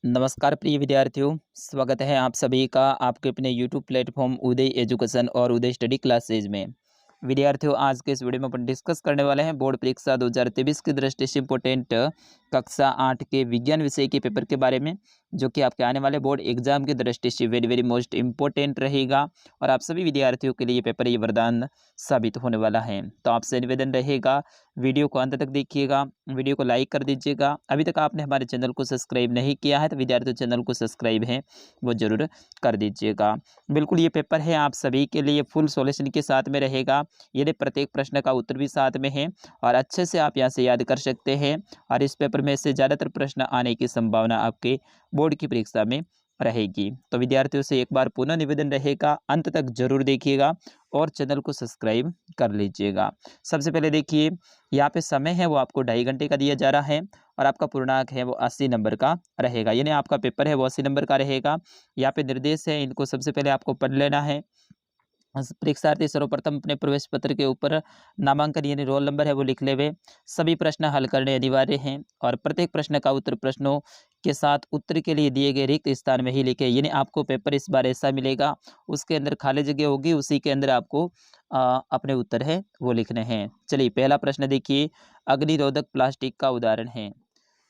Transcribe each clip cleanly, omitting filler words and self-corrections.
नमस्कार प्रिय विद्यार्थियों, स्वागत है आप सभी का आपके अपने यूट्यूब प्लेटफॉर्म उदय एजुकेशन और उदय स्टडी क्लासेज में। विद्यार्थियों, आज के इस वीडियो में अपन डिस्कस करने वाले हैं बोर्ड परीक्षा 2023 की दृष्टि से इम्पोर्टेंट कक्षा 8 के विज्ञान विषय के पेपर के बारे में, जो कि आपके आने वाले बोर्ड एग्जाम की दृष्टि से वेरी वेरी मोस्ट इम्पोर्टेंट रहेगा और आप सभी विद्यार्थियों के लिए पेपर ये वरदान साबित होने वाला है। तो आपसे निवेदन रहेगा, वीडियो को अंत तक देखिएगा, वीडियो को लाइक कर दीजिएगा। अभी तक आपने हमारे चैनल को सब्सक्राइब नहीं किया है तो विद्यार्थियों चैनल को सब्सक्राइब है वो जरूर कर दीजिएगा। बिल्कुल ये पेपर है आप सभी के लिए फुल सॉल्यूशन के साथ में रहेगा। यदि प्रत्येक प्रश्न का उत्तर भी साथ में है और अच्छे से आप यहाँ से याद कर सकते हैं और इस पेपर में से ज़्यादातर प्रश्न आने की संभावना आपके बोर्ड की परीक्षा में रहेगी। तो विद्यार्थियों से एक बार पुनः निवेदन रहेगा, अंत तक जरूर देखिएगा और चैनल को सब्सक्राइब कर लीजिएगा। सबसे पहले देखिए, यहाँ पे समय है वो आपको 2.5 घंटे का दिया जा रहा है और आपका पूर्णांक है वो 80 नंबर का रहेगा, यानी आपका पेपर है वो 80 नंबर का रहेगा। यहाँ पे निर्देश है, इनको सबसे पहले आपको पढ़ लेना है। परीक्षार्थी सर्वप्रथम अपने प्रवेश पत्र के ऊपर नामांकन यानी रोल नंबर है वो लिख ले हुए सभी प्रश्न हल करने अनिवार्य हैं और प्रत्येक प्रश्न का उत्तर प्रश्नों के साथ उत्तर के लिए दिए गए रिक्त स्थान में ही लिखे, यानी आपको पेपर इस बार ऐसा मिलेगा उसके अंदर खाली जगह होगी, उसी के अंदर आपको अपने उत्तर है वो लिखने हैं। चलिए पहला प्रश्न देखिए, अग्निरोधक प्लास्टिक का उदाहरण है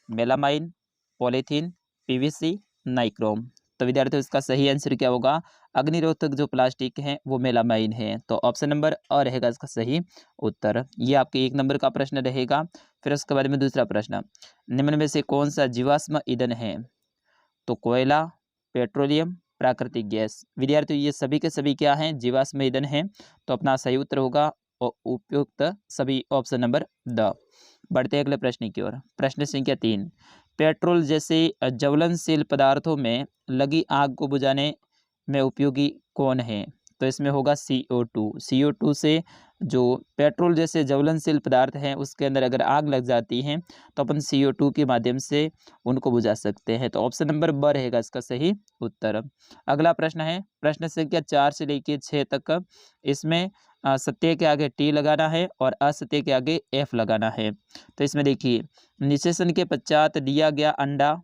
मेलामाइन, पॉलीथीन, पीवीसी, नाइक्रोम। तो विद्यार्थियों इसका सही आंसर क्या होगा? अग्निरोधक जो प्लास्टिक है वो मेलामाइन है। तो ऑप्शन नंबर अ रहेगा इसका सही उत्तर। ये आपके 1 नंबर का प्रश्न रहेगा। फिर उसके बाद में दूसरा प्रश्न, निम्न में से कौन सा जीवाश्म ईंधन है? तो कोयला, पेट्रोलियम, प्राकृतिक गैस। विद्यार्थियों ये सभी के सभी क्या हैं? जीवाश्म ईंधन है। तो अपना सही उत्तर होगा उपयुक्त सभी ऑप्शन नंबर द। बढ़ते अगले प्रश्न की ओर। प्रश्न संख्या 3, पेट्रोल जैसे ज्वलनशील पदार्थों में लगी आग को बुझाने में उपयोगी कौन है? तो इसमें होगा CO2। CO2 से जो पेट्रोल जैसे ज्वलनशील पदार्थ हैं उसके अंदर अगर आग लग जाती है तो अपन CO2 के माध्यम से उनको बुझा सकते हैं। तो ऑप्शन नंबर ब रहेगा इसका सही उत्तर। अगला प्रश्न है प्रश्न संख्या 4 से लेकर 6 तक। इसमें सत्य के आगे टी लगाना है और असत्य के आगे एफ लगाना है। तो इसमें देखिए, निषेचन के पश्चात दिया गया अंडा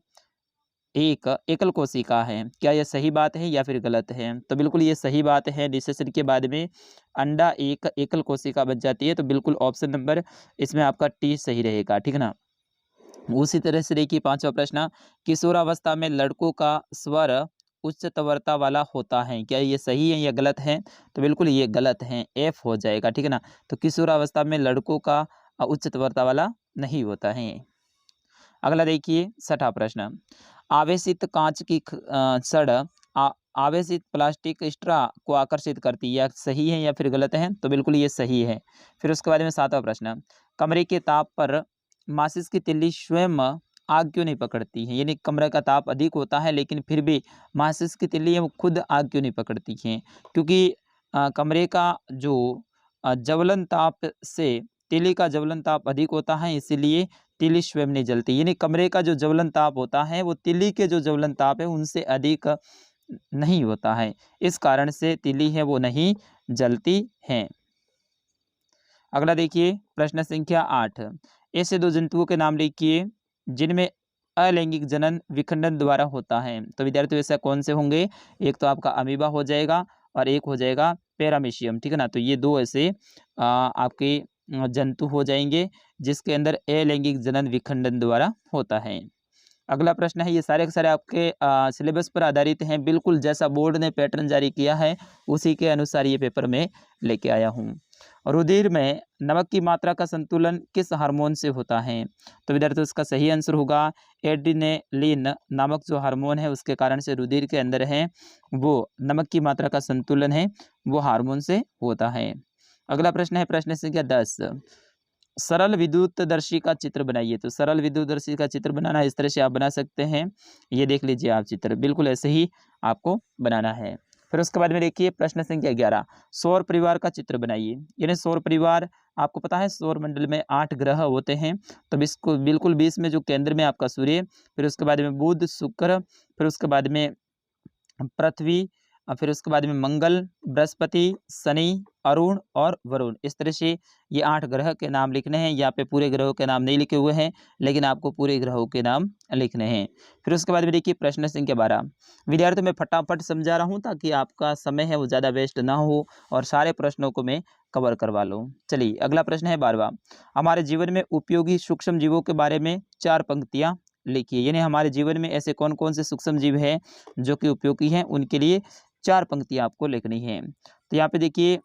एक एकल कोशिका है, क्या यह सही बात है या फिर गलत है? तो बिल्कुल ये सही बात है। निषेचन के बाद में अंडा एक एकल कोशिका बच जाती है, तो बिल्कुल ऑप्शन नंबर इसमें आपका टी सही रहेगा, ठीक है ना। उसी तरह से देखिए 5वां प्रश्न, किशोरावस्था में लड़कों का स्वर उच्च तीव्रता वाला होता है, क्या ये सही है या गलत है? तो बिल्कुल ये गलत है, एफ हो जाएगा, ठीक है ना। तो किशोरावस्था में लड़कों का उच्च तीव्रता वाला नहीं होता है। अगला देखिए 6वां प्रश्न, आवेशित कांच की छड़ आवेशित प्लास्टिक स्ट्रा को आकर्षित करती है, यह सही है या फिर गलत है? तो बिल्कुल ये सही है। फिर उसके बाद में 7वां प्रश्न, कमरे के ताप पर माचिस की तिल्ली स्वयं आग क्यों नहीं पकड़ती है? यानी कमरे का ताप अधिक होता है लेकिन फिर भी माचिस की तिल्ली है वो खुद आग क्यों नहीं पकड़ती है? क्योंकि कमरे का जो ज्वलन ताप से तिल्ली का ज्वलन ताप अधिक होता है, इसीलिए तिल्ली स्वयं नहीं जलती। यानी कमरे का जो ज्वलन ताप होता है वो तिल्ली के जो ज्वलन ताप है उनसे अधिक नहीं होता है, इस कारण से तिल्ली है वो नहीं जलती हैं। अगला देखिए प्रश्न संख्या 8, ऐसे 2 जंतुओं के नाम लिखिए जिनमें अलैंगिक जनन विखंडन द्वारा होता है। तो विद्यार्थियों ऐसा कौन से होंगे? एक तो आपका अमीबा हो जाएगा और एक हो जाएगा पैरामीशियम, ठीक है ना। तो ये 2 ऐसे आपके जंतु हो जाएंगे जिसके अंदर अलैंगिक जनन विखंडन द्वारा होता है। अगला प्रश्न है, ये सारे के सारे आपके सिलेबस पर आधारित हैं, बिल्कुल जैसा बोर्ड ने पैटर्न जारी किया है उसी के अनुसार ये पेपर में लेके आया हूँ। रुधिर में नमक की मात्रा का संतुलन किस हार्मोन से होता है? तो विद्यार्थियों इसका सही आंसर होगा एड्रेनालिन नामक जो हार्मोन है उसके कारण से रुधिर के अंदर है वो नमक की मात्रा का संतुलन है वो हार्मोन से होता है। अगला प्रश्न है प्रश्न संख्या 10, सरल विद्युतदर्शी का चित्र बनाइए। तो सरल विद्युतदर्शी का चित्र बनाना इस तरह से आप बना सकते हैं, ये देख लीजिए आप चित्र, बिल्कुल ऐसे ही आपको बनाना है। फिर उसके बाद में देखिए प्रश्न संख्या 11, सौर परिवार का चित्र बनाइए। यानी सौर परिवार आपको पता है सौर मंडल में 8 ग्रह होते हैं, तो इसको बिल्कुल बीच में जो केंद्र में आपका सूर्य, फिर उसके बाद में बुध, शुक्र, फिर उसके बाद में पृथ्वी, फिर उसके बाद में मंगल, बृहस्पति, शनि, अरुण और वरुण, इस तरह से ये 8 ग्रह के नाम लिखने हैं। यहाँ पे पूरे ग्रहों के नाम नहीं लिखे हुए हैं, लेकिन आपको पूरे ग्रहों के नाम लिखने हैं। फिर उसके बाद में देखिए प्रश्न संख्या 12। विद्यार्थियों मैं फटाफट समझा रहा हूँ ताकि आपका समय है वो ज़्यादा वेस्ट ना हो और सारे प्रश्नों को मैं कवर करवा लूँ। चलिए अगला प्रश्न है 12वां। हमारे जीवन में उपयोगी सूक्ष्म जीवों के बारे में 4 पंक्तियाँ लिखिए। यानी हमारे जीवन में ऐसे कौन कौन से सूक्ष्म जीव हैं जो कि उपयोगी हैं, उनके लिए 4 पंक्तियाँ आपको लिखनी है। तो यहाँ पे देखिए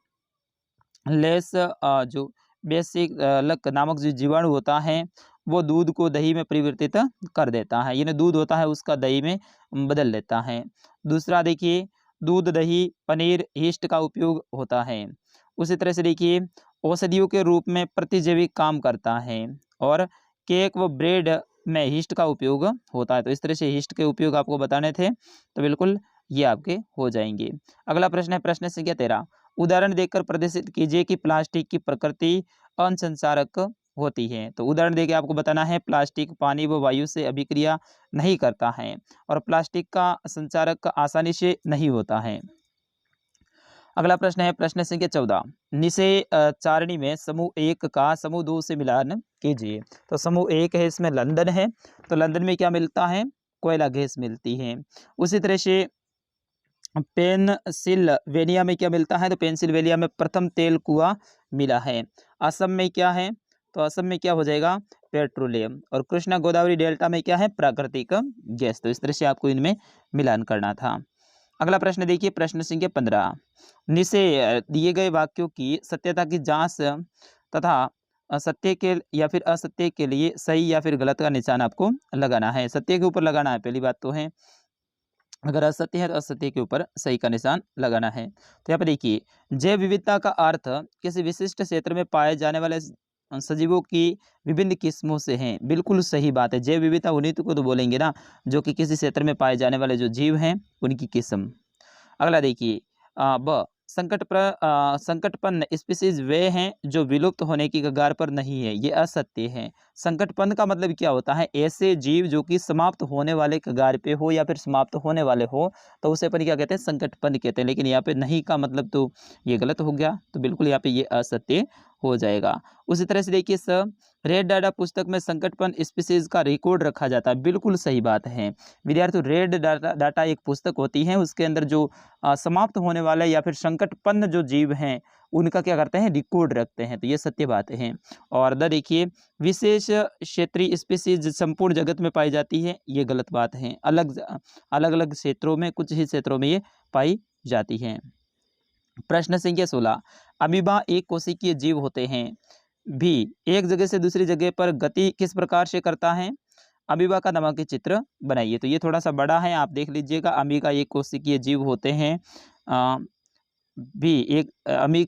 लेस जो बेसिक लक नामक जो जीवाणु होता है वो दूध को दही में परिवर्तित कर देता है, यानी दूध होता है उसका दही में बदल देता है। दूसरा देखिए दूध, दही, पनीर, यीस्ट का उपयोग होता है। उसी तरह से देखिए औषधियों के रूप में प्रतिजैविक काम करता है और केक व ब्रेड में यीस्ट का उपयोग होता है। तो इस तरह से यीस्ट के उपयोग आपको बताने थे, तो बिल्कुल ये आपके हो जाएंगे। अगला प्रश्न है प्रश्न संख्या 13। उदाहरण देकर प्रदर्शित कीजिए कि प्लास्टिक की प्रकृति असंचारक होती है। तो उदाहरण देके आपको बताना है प्लास्टिक पानी व वायु से अभिक्रिया नहीं करता है और प्लास्टिक का संचारक आसानी से नहीं होता है। अगला प्रश्न है प्रश्न संख्या 14। निशय चारणी में समूह 1 का समूह 2 से मिलान कीजिए। तो समूह 1 है, इसमें लंदन है, तो लंदन में क्या मिलता है? कोयला गैस मिलती है। उसी तरह से पेनसिल्वेनिया में क्या मिलता है? तो पेनसिल्वेनिया में प्रथम तेल कुआं मिला है। असम में क्या है? तो असम में क्या हो जाएगा? पेट्रोलियम। और कृष्णा गोदावरी डेल्टा में क्या है? प्राकृतिक गैस। तो इस तरह से आपको इनमें मिलान करना था। अगला प्रश्न देखिए प्रश्न संख्या 15। नीचे दिए गए वाक्यों की सत्यता की जांच तथा सत्य के या फिर असत्य के लिए सही या फिर गलत का निशान आपको लगाना है। सत्य के ऊपर लगाना है पहली बात तो है, अगर असत्य है तो असत्य के ऊपर सही का निशान लगाना है। तो यहाँ पे देखिए जैव विविधता का अर्थ किसी विशिष्ट क्षेत्र में पाए जाने वाले सजीवों की विभिन्न किस्मों से हैं। बिल्कुल सही बात है, जैव विविधता उन्हीं को तो बोलेंगे ना जो कि किसी क्षेत्र में पाए जाने वाले जो जीव हैं उनकी किस्म। अगला देखिए ब संकटपन्न स्पीसीज वे हैं जो विलुप्त होने की कगार पर नहीं है, ये असत्य है। संकटपन्न का मतलब क्या होता है? ऐसे जीव जो कि समाप्त होने वाले कगार पे हो या फिर समाप्त होने वाले हो, तो उसे अपन क्या कहते हैं? संकटपन्न कहते हैं। लेकिन यहाँ पे नहीं का मतलब तो ये गलत हो गया, तो बिल्कुल यहाँ पे ये असत्य हो जाएगा। उसी तरह से देखिए रेड डाटा पुस्तक में संकटपन्न स्पीसीज का रिकॉर्ड रखा जाता है, बिल्कुल सही बात है विद्यार्थियों। रेड डाटा एक पुस्तक होती है, उसके अंदर जो समाप्त होने वाले या फिर संकटपन्न जो जीव हैं उनका क्या करते हैं? रिकॉर्ड रखते हैं, तो ये सत्य बात है। और देखिए विशेष क्षेत्रीय स्पीसीज संपूर्ण जगत में पाई जाती है, ये गलत बात है। अलग अलग क्षेत्रों में, कुछ ही क्षेत्रों में ये पाई जाती है। प्रश्न संख्या 16। अमीबा एक कोशिकीय जीव होते हैं भी एक जगह से दूसरी जगह पर गति किस प्रकार से करता है? अमीबा का नमक के चित्र बनाइए। तो ये थोड़ा सा बड़ा है, आप देख लीजिएगा। अमीबा एक कोशिकीय जीव होते हैं भी एक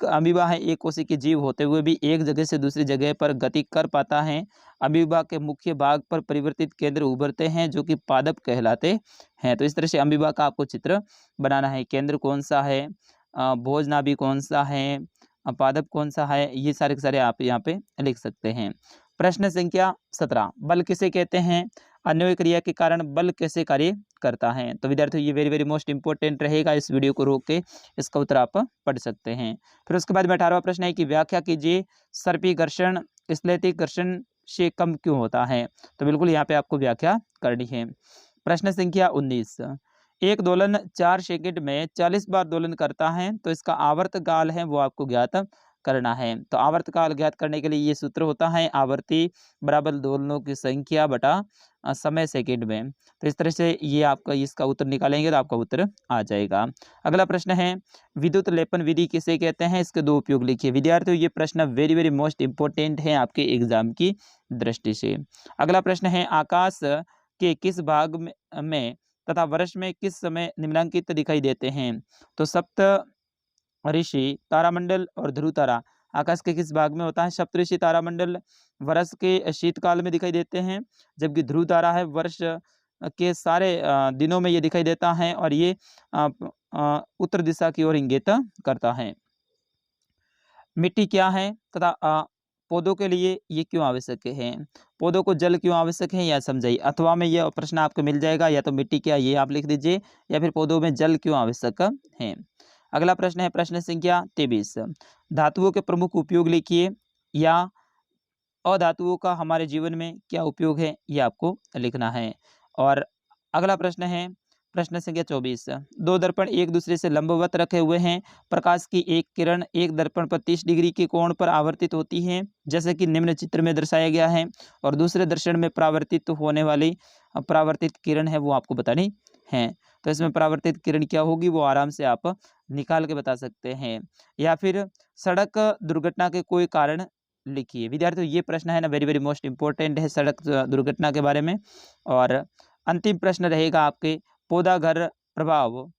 अमीबा है एक कोशिकीय जीव होते हुए भी एक जगह से दूसरी जगह पर गति कर पाता है। अमीबा के मुख्य भाग पर परिवर्तित केंद्र उभरते हैं जो कि पादप कहलाते हैं। तो इस तरह से अमीबा का आपको चित्र बनाना है। केंद्र कौन सा है, भोजनाभि कौन सा है, पादप कौन सा है, ये सारे के सारे आप यहाँ पे लिख सकते हैं। प्रश्न संख्या 17। बल किसे कहते हैं? अन्योन्य क्रिया के कारण बल कैसे कार्य करता है? तो विद्यार्थियों ये वेरी वेरी मोस्ट इंपॉर्टेंट रहेगा, इस वीडियो को रोक के इसका उत्तर आप पढ़ सकते हैं। फिर उसके बाद में 18वां प्रश्न है कि व्याख्या कीजिए सर्पी घर्षण स्थैतिक घर्षण से कम क्यों होता है? तो बिल्कुल यहाँ पे आपको व्याख्या करनी है। प्रश्न संख्या 19। एक दोलन 4 सेकंड में 40 बार दोलन करता है, तो इसका आवर्त काल है वो आपको ज्ञात करना है। तो आवर्त काल ज्ञात करने के लिए ये सूत्र होता है आवर्ती बराबर दोलनों की संख्या बटा समय सेकंड में। तो इस तरह से ये आपका इसका उत्तर निकालेंगे तो आपका उत्तर आ जाएगा। अगला प्रश्न है विद्युत लेपन विधि किसे कहते हैं? इसके 2 उपयोग लिखिए। विद्यार्थियों ये प्रश्न वेरी वेरी मोस्ट इंपॉर्टेंट है आपके एग्जाम की दृष्टि से। अगला प्रश्न है आकाश के किस भाग में तथा वर्ष में किस समय निम्नांकित दिखाई देते हैं? तो सप्त ऋषि तारामंडल और ध्रुव तारा आकाश के किस भाग में होता है? सप्तऋषि तारामंडल वर्ष के शीतकाल में दिखाई देते हैं, जबकि ध्रुव तारा है वर्ष के सारे दिनों में ये दिखाई देता है और ये उत्तर दिशा की ओर इंगित करता है। मिट्टी क्या है तथा पौधों के लिए ये क्यों आवश्यक है, पौधों को जल क्यों आवश्यक है, या समझाइए। अथवा में यह प्रश्न आपको मिल जाएगा, या तो मिट्टी क्या, ये आप लिख दीजिए, या फिर पौधों में जल क्यों आवश्यक है। अगला प्रश्न है प्रश्न संख्या 23, धातुओं के प्रमुख उपयोग लिखिए, या अधातुओं का हमारे जीवन में क्या उपयोग है, ये आपको लिखना है। और अगला प्रश्न है प्रश्न संख्या 24, दो दर्पण एक दूसरे से लंबवत रखे हुए हैं, प्रकाश की एक किरण एक दर्पण पर 30 डिग्री के कोण पर आवर्तित होती है, जैसे कि निम्न चित्र में दर्शाया गया है, और दूसरे दर्पण में परावर्तित होने वाली परावर्तित किरण है वो आपको बतानी है। तो इसमें परावर्तित किरण क्या होगी वो आराम से आप निकाल के बता सकते हैं। या फिर सड़क दुर्घटना के कोई कारण लिखिए। विद्यार्थियों ये प्रश्न है ना वेरी वेरी मोस्ट इंपॉर्टेंट है सड़क दुर्घटना के बारे में। और अंतिम प्रश्न रहेगा आपके पौधा घर प्रभाव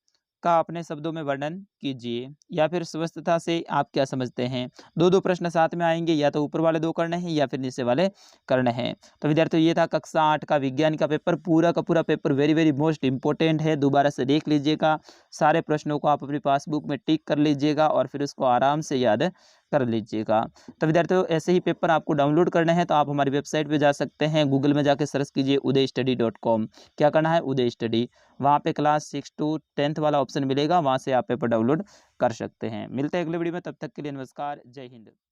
का अपने शब्दों में वर्णन कीजिए, या फिर स्वस्थता से आप क्या समझते हैं। दो दो प्रश्न साथ में आएंगे, या तो ऊपर वाले दो करने हैं या फिर नीचे वाले करने हैं। तो विद्यार्थियों ये था कक्षा 8 का विज्ञान का पेपर, पूरा का पूरा paper very very most important है। दोबारा से देख लीजिएगा, सारे प्रश्नों को आप अपनी पासबुक में टिक कर लीजिएगा और फिर उसको आराम से याद कर लीजिएगा। तो विद्यार्थियों ऐसे ही पेपर आपको डाउनलोड करना है तो आप हमारी वेबसाइट पे जा सकते हैं, गूगल में जाके सर्च कीजिए udaystudy.com। क्या करना है, उदय स्टडी, वहाँ पे क्लास 6 to 10th वाला ऑप्शन मिलेगा, वहाँ से आप पेपर डाउनलोड कर सकते हैं। मिलते हैं अगले वीडियो में, तब तक के लिए नमस्कार, जय हिंद।